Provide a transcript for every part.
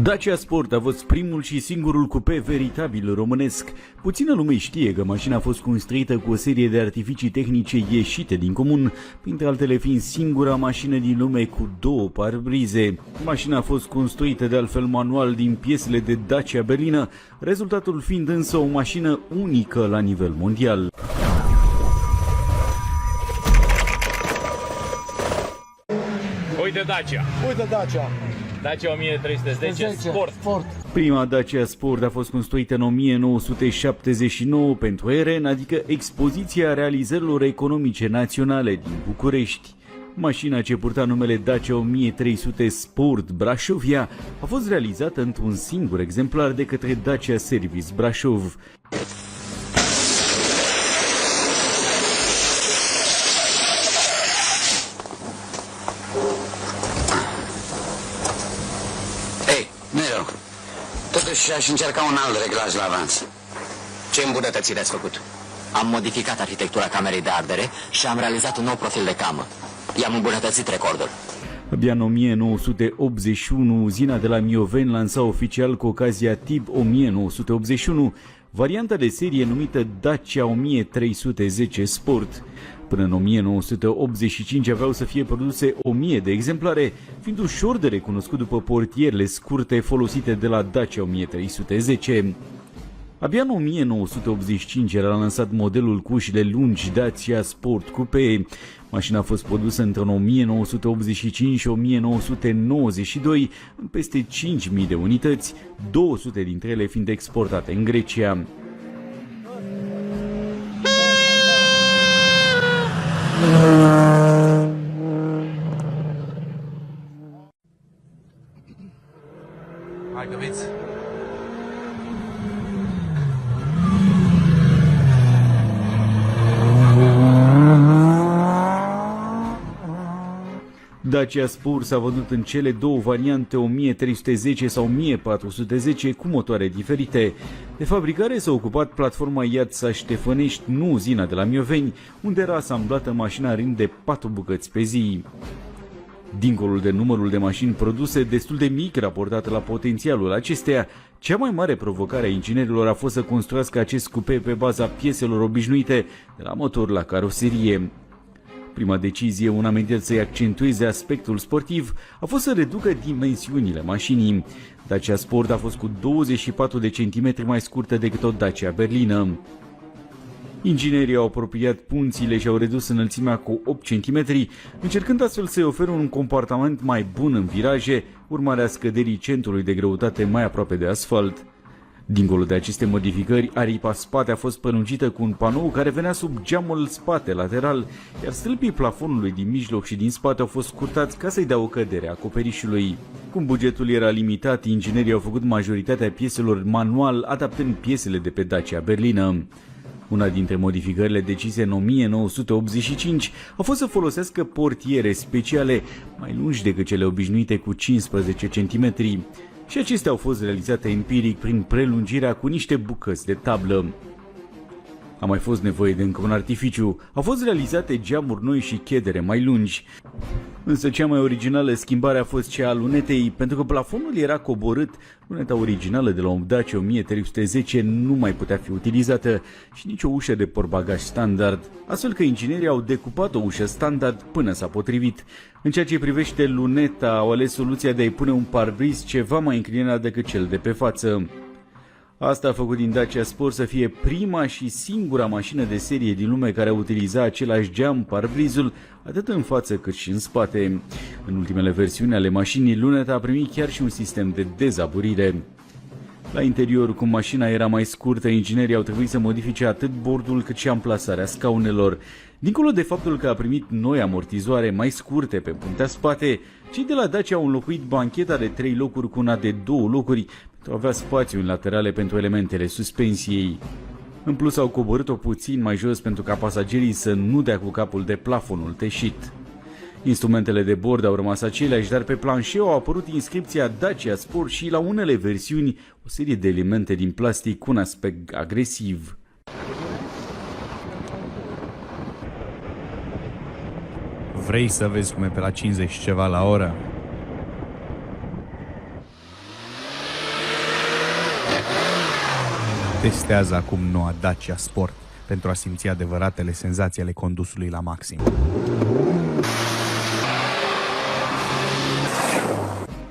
Dacia Sport a fost primul și singurul cupe veritabil românesc. Puțină lume știe că mașina a fost construită cu o serie de artificii tehnice ieșite din comun, printre altele fiind singura mașină din lume cu două parbrize. Mașina a fost construită de altfel manual din piesele de Dacia berlină, rezultatul fiind însă o mașină unică la nivel mondial. Uite Dacia. Uite Dacia. Dacia 1310 Sport. Prima Dacia Sport a fost construită în 1979 pentru EREN, adică Expoziția Realizărilor Economice Naționale din București. Mașina ce purta numele Dacia 1300 Sport Brașovia a fost realizată într-un singur exemplar de către Dacia Service Brașov. Totuși aș încerca un alt reglaj la avans. Ce îmbunătățiri ați făcut? Am modificat arhitectura camerei de ardere și am realizat un nou profil de camă. I-am îmbunătățit recordul. Abia în 1981, uzina de la Mioveni lansa oficial cu ocazia TIB 1981 varianta de serie numită Dacia 1310 Sport. Până în 1985 aveau să fie produse 1000 de exemplare, fiind ușor de recunoscut după portierele scurte folosite de la Dacia 1310. Abia în 1985 era lansat modelul cu ușile lungi Dacia Sport Coupe. Mașina a fost produsă între 1985 și 1992 în peste 5.000 de unități, 200 dintre ele fiind exportate în Grecia. Hai că veți. Dacia Sport s-a vândut în cele două variante 1310 sau 1410 cu motoare diferite. De fabricare s-a ocupat platforma Iadsa Ștefănești, nu uzina de la Mioveni, unde era asamblată mașina rind de 4 bucăți pe zi. Dincolo de numărul de mașini produse, destul de mic raportat la potențialul acesteia, cea mai mare provocare a inginerilor a fost să construiască acest cupe pe baza pieselor obișnuite, de la motor la caroserie. Prima decizie, una menită să-i accentueze aspectul sportiv, a fost să reducă dimensiunile mașinii. Dacia Sport a fost cu 24 de centimetri mai scurtă decât o Dacia berlină. Inginerii au apropiat punțile și au redus înălțimea cu 8 cm, încercând astfel să-i ofere un comportament mai bun în viraje, urmarea scăderii centrului de greutate mai aproape de asfalt. Dincolo de aceste modificări, aripa spate a fost prelungită cu un panou care venea sub geamul spate lateral, iar stâlpii plafonului din mijloc și din spate au fost scurtați ca să-i dea o cădere acoperișului. Cum bugetul era limitat, inginerii au făcut majoritatea pieselor manual, adaptând piesele de pe Dacia berlină. Una dintre modificările decise în 1985 a fost să folosească portiere speciale mai lungi decât cele obișnuite cu 15 cm. Și acestea au fost realizate empiric prin prelungirea cu niște bucăți de tablă. A mai fost nevoie de încă un artificiu. Au fost realizate geamuri noi și chedere mai lungi. Însă cea mai originală schimbare a fost cea a lunetei, pentru că plafonul era coborât, luneta originală de la un Dacia 1310 nu mai putea fi utilizată și nici o ușă de portbagaj standard, astfel că inginerii au decupat o ușă standard până s-a potrivit. În ceea ce privește luneta, au ales soluția de a-i pune un parbriz ceva mai înclinat decât cel de pe față. Asta a făcut din Dacia Sport să fie prima și singura mașină de serie din lume care utiliza același geam, parbrizul, atât în față cât și în spate. În ultimele versiuni ale mașinii, luneta a primit chiar și un sistem de dezaburire. La interior, cum mașina era mai scurtă, inginerii au trebuit să modifice atât bordul cât și amplasarea scaunelor. Dincolo de faptul că a primit noi amortizoare mai scurte pe puntea spate, cei de la Dacia au înlocuit bancheta de 3 locuri cu una de 2 locuri pentru a avea spațiu în laterale pentru elementele suspensiei. În plus, au coborât-o puțin mai jos pentru ca pasagerii să nu dea cu capul de plafonul teșit. Instrumentele de bord au rămas aceleași, dar pe planșeu a apărut inscripția Dacia Sport și la unele versiuni o serie de elemente din plastic cu un aspect agresiv. Vrei să vezi cum e pe la 50 ceva la oră? testează acum noua Dacia Sport pentru a simți adevăratele senzații ale condusului la maxim.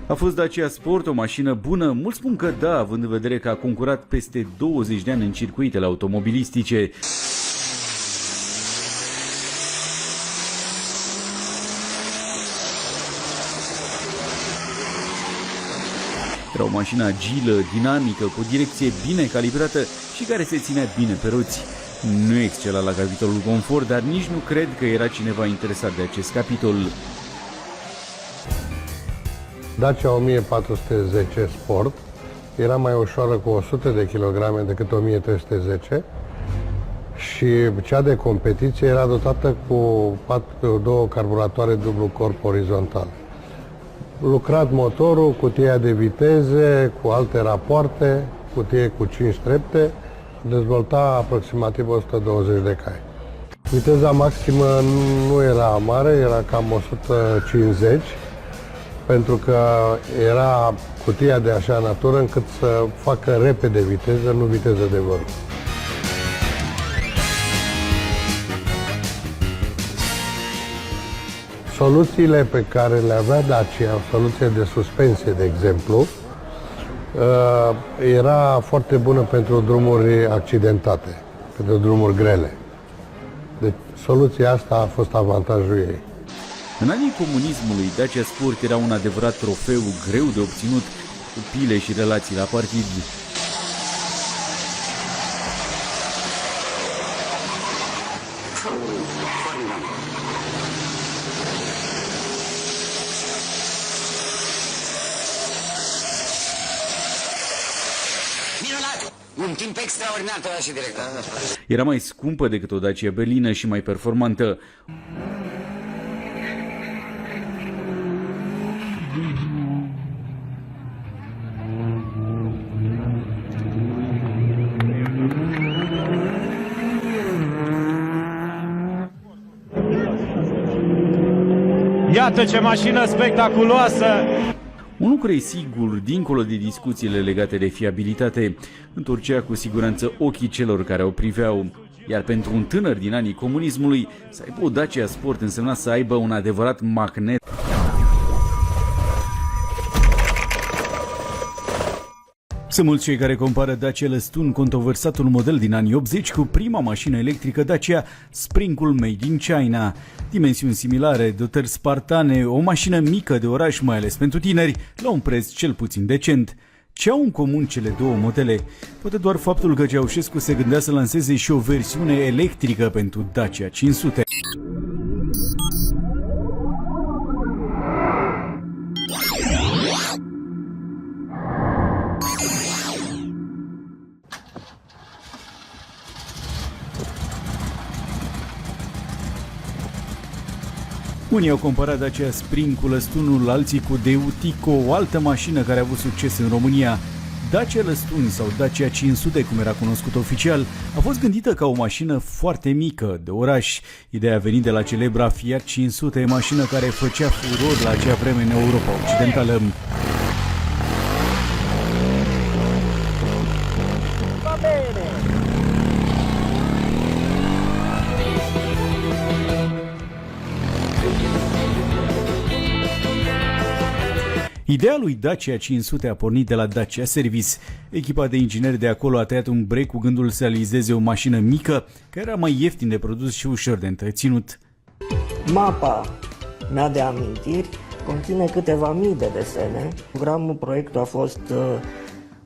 A fost Dacia Sport o mașină bună? Mulți spun că da, având în vedere că a concurat peste 20 de ani în circuitele automobilistice. Era o mașină agilă, dinamică, cu o direcție bine calibrată și care se ținea bine pe roți. Nu excela la capitolul confort, dar nici nu cred că era cineva interesat de acest capitol. Dacia 1410 Sport era mai ușoară cu 100 de kg decât 1310 și cea de competiție era dotată cu două carburatoare dublu corp orizontal. Lucrat motorul, cutia de viteze, cu alte rapoarte, cutie cu 5 trepte, dezvolta aproximativ 120 de cai. Viteza maximă nu era mare, era cam 150, pentru că era cutia de așa natură încât să facă repede viteză, nu viteză de vârf. Soluțiile pe care le avea Dacia, soluție de suspensie, de exemplu, era foarte bună pentru drumuri accidentate, pentru drumuri grele. Deci soluția asta a fost avantajul ei. În anii comunismului, Dacia Sport era un adevărat trofeu greu de obținut, cu pile și relații la partid. Minunat! Un timp extraordinar, tot și director. Era mai scumpă decât o Dacia berlină și mai performantă. Iată ce mașină spectaculoasă! Un lucru e sigur, dincolo de discuțiile legate de fiabilitate, întorcea cu siguranță ochii celor care o priveau. Iar pentru un tânăr din anii comunismului, să aibă o Dacia Sport însemna să aibă un adevărat magnet. Sunt mulți cei care compară Dacia Lăstun, controversatul model din anii 80, cu prima mașină electrică Dacia Springul Made in China. Dimensiuni similare, dotări spartane, o mașină mică de oraș, mai ales pentru tineri, la un preț cel puțin decent. Ce au în comun cele două modele? Poate doar faptul că Ceaușescu se gândea să lanseze și o versiune electrică pentru Dacia 500. Unii au comparat Dacia Spring cu Lăstunul, alții cu Deutico, o altă mașină care a avut succes în România. Dacia Lăstun sau Dacia 500, cum era cunoscut oficial, a fost gândită ca o mașină foarte mică, de oraș. Ideea a venit de la celebra Fiat 500, mașină care făcea furor la acea vreme în Europa Occidentală. Ideea lui Dacia 500 a pornit de la Dacia Service. Echipa de ingineri de acolo a tăiat un break cu gândul să realizeze o mașină mică, care era mai ieftin de produs și ușor de întreținut. Mapa mea de amintiri conține câteva mii de desene. Proiectul a fost,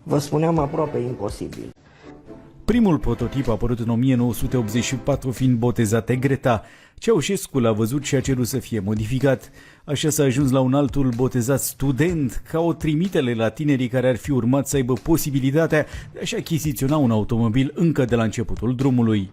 vă spuneam, aproape imposibil. Primul prototip a apărut în 1984, fiind botezat Greta. Ceaușescu l-a văzut și a cerut să fie modificat. Așa s-a ajuns la un altul botezat Student, ca o trimitere la tinerii care ar fi urmat să aibă posibilitatea de a-și achiziționa un automobil încă de la începutul drumului.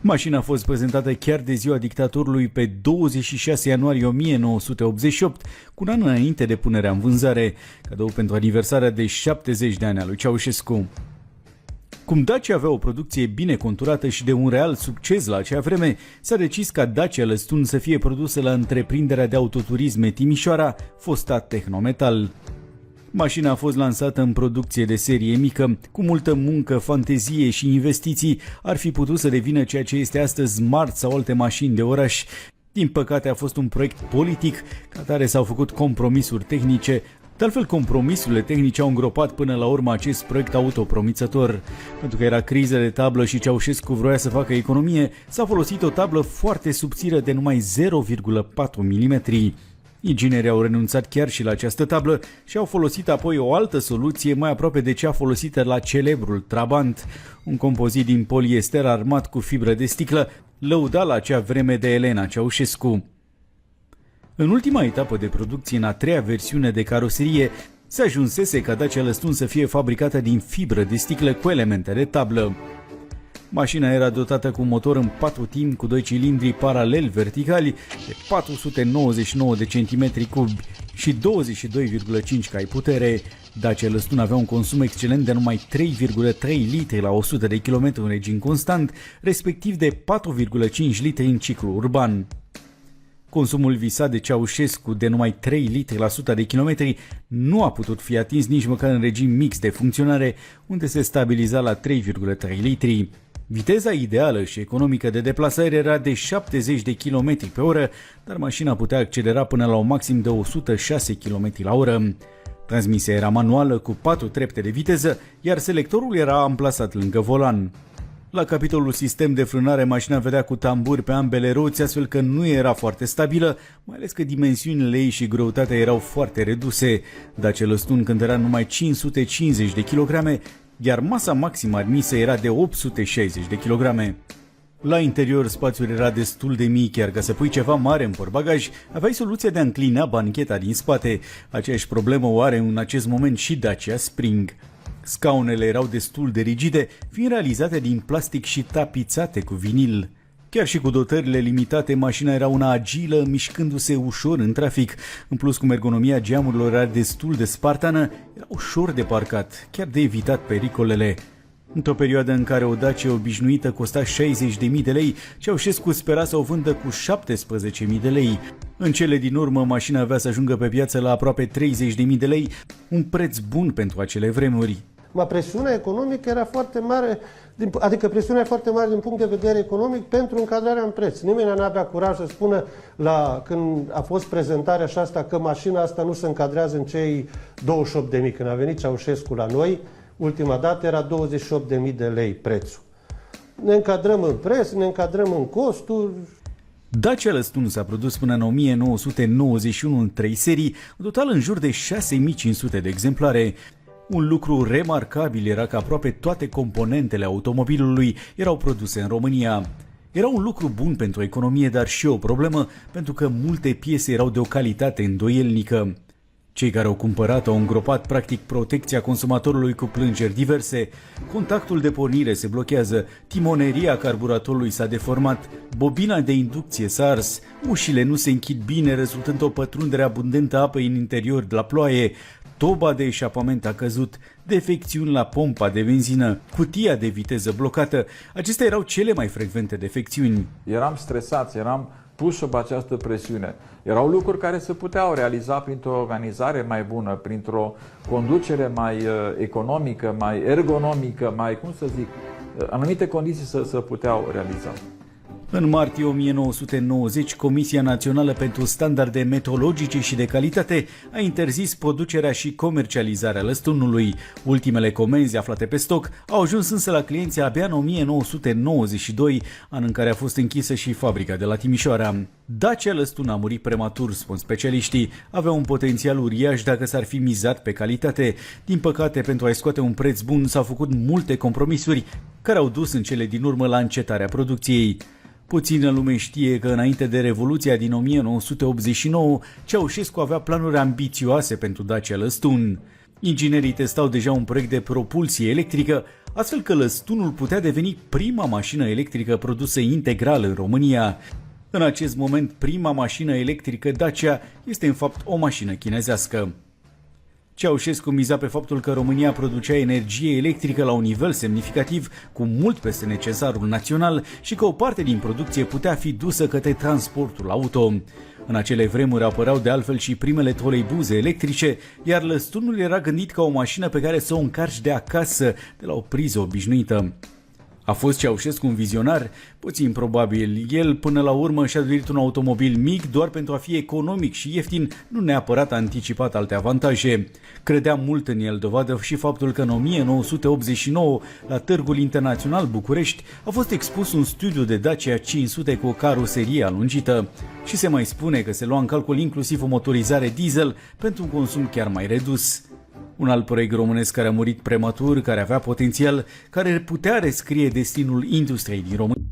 Mașina a fost prezentată chiar de ziua dictatorului pe 26 ianuarie 1988, cu un an înainte de punerea în vânzare, cadou pentru aniversarea de 70 de ani a lui Ceaușescu. Cum Dacia avea o producție bine conturată și de un real succes la acea vreme, s-a decis ca Dacia Lăstun să fie produsă la întreprinderea de autoturisme Timișoara, fosta Tehnometal. Mașina a fost lansată în producție de serie mică, cu multă muncă, fantezie și investiții, ar fi putut să devină ceea ce este astăzi Smart sau alte mașini de oraș. Din păcate a fost un proiect politic, ca tare s-au făcut compromisuri tehnice. De altfel, compromisurile tehnice au îngropat până la urmă acest proiect autopromițător. Pentru că era criză de tablă și Ceaușescu vroia să facă economie, s-a folosit o tablă foarte subțire de numai 0,4 mm. Inginerii au renunțat chiar și la această tablă și au folosit apoi o altă soluție mai aproape de cea folosită la celebrul Trabant, un compozit din poliester armat cu fibră de sticlă, lăudat la acea vreme de Elena Ceaușescu. În ultima etapă de producție, în a treia versiune de caroserie, se ajunsese ca Dacia Lăstun să fie fabricată din fibră de sticlă cu elemente de tablă. Mașina era dotată cu un motor în 4 timpi cu 2 cilindri paralel verticali de 499 de centimetri cubi și 22,5 cai putere. Dacia Lăstun avea un consum excelent de numai 3,3 litri la 100 de km în regim constant, respectiv de 4,5 litri în ciclu urban. Consumul visat de Ceaușescu de numai 3 litri la 100 de kilometri nu a putut fi atins nici măcar în regim mix de funcționare, unde se stabiliza la 3,3 litri. Viteza ideală și economică de deplasare era de 70 de km pe oră, dar mașina putea accelera până la un maxim de 106 km la oră. Transmisia era manuală cu 4 trepte de viteză, iar selectorul era amplasat lângă volan. La capitolul sistem de frânare, mașina vedea cu tamburi pe ambele roți, astfel că nu era foarte stabilă, mai ales că dimensiunile ei și greutatea erau foarte reduse. Dacia Lăstun cântărea numai 550 de kg, iar masa maximă admisă era de 860 de kg. La interior, spațiul era destul de mic, iar ca să pui ceva mare în portbagaj, aveai soluția de a înclina bancheta din spate. Aceeași problemă o are în acest moment și Dacia Spring. Scaunele erau destul de rigide, fiind realizate din plastic și tapizate cu vinil. Chiar și cu dotările limitate, mașina era una agilă, mișcându-se ușor în trafic. În plus, cum ergonomia geamurilor era destul de spartană, era ușor de parcat, chiar de evitat pericolele. Într-o perioadă în care o Dacia obișnuită costa 60.000 de lei, Ceaușescu spera să o vândă cu 17.000 de lei. În cele din urmă, mașina avea să ajungă pe piață la aproape 30.000 de lei, un preț bun pentru acele vremuri. Presiunea economică era foarte mare, adică presiunea foarte mare din punct de vedere economic pentru încadrarea în preț. Nimeni nu avea curaj să spună când a fost prezentarea și asta că mașina asta nu se încadrează în cei 28.000. Când a venit Ceaușescu la noi, ultima dată era 28.000 de lei prețul. Ne încadrăm în preț, ne încadrăm în costuri. Dacia Lăstun s-a produs până în 1991 în 3 serii, în total în jur de 6.500 de exemplare. Un lucru remarcabil era că aproape toate componentele automobilului erau produse în România. Era un lucru bun pentru economie, dar și o problemă, pentru că multe piese erau de o calitate îndoielnică. Cei care au cumpărat au îngropat practic protecția consumatorului cu plângeri diverse. Contactul de pornire se blochează, timoneria carburatorului s-a deformat, bobina de inducție s-a ars, ușile nu se închid bine, rezultând o pătrundere abundentă apei în interior de la ploaie, toba de eșapament a căzut, defecțiuni la pompa de benzină, cutia de viteză blocată. Acestea erau cele mai frecvente defecțiuni. Eram stresați, eram puși sub această presiune. Erau lucruri care se puteau realiza printr-o organizare mai bună, printr-o conducere mai economică, mai ergonomică, anumite condiții se puteau realiza. În martie 1990, Comisia Națională pentru Standarde Metrologice și de Calitate a interzis producerea și comercializarea lăstunului. Ultimele comenzi aflate pe stoc au ajuns însă la clienții abia în 1992, an în care a fost închisă și fabrica de la Timișoara. Dacia Lăstun a murit prematur, spun specialiștii. Avea un potențial uriaș dacă s-ar fi mizat pe calitate. Din păcate, pentru a-i scoate un preț bun, s-au făcut multe compromisuri care au dus în cele din urmă la încetarea producției. Puțină lume știe că înainte de Revoluția din 1989, Ceaușescu avea planuri ambițioase pentru Dacia Lăstun. Inginerii testau deja un proiect de propulsie electrică, astfel că Lăstunul putea deveni prima mașină electrică produsă integral în România. În acest moment, prima mașină electrică Dacia este în fapt o mașină chinezească. Ceaușescu miza pe faptul că România producea energie electrică la un nivel semnificativ, cu mult peste necesarul național, și că o parte din producție putea fi dusă către transportul auto. În acele vremuri apăreau de altfel și primele troleibuze electrice, iar lăstunul era gândit ca o mașină pe care să o încarci de acasă, de la o priză obișnuită. A fost Ceaușescu un vizionar? Puțin probabil. El, până la urmă, și-a dorit un automobil mic doar pentru a fi economic și ieftin, nu neapărat a anticipat alte avantaje. Credea mult în el, dovadă și faptul că în 1989, la Târgul Internațional București, a fost expus un studiu de Dacia 500 cu o caroserie alungită. Și se mai spune că se lua în calcul inclusiv o motorizare diesel pentru un consum chiar mai redus. Un alt proiect românesc care a murit prematur, care avea potențial, care putea rescrie destinul industriei din România.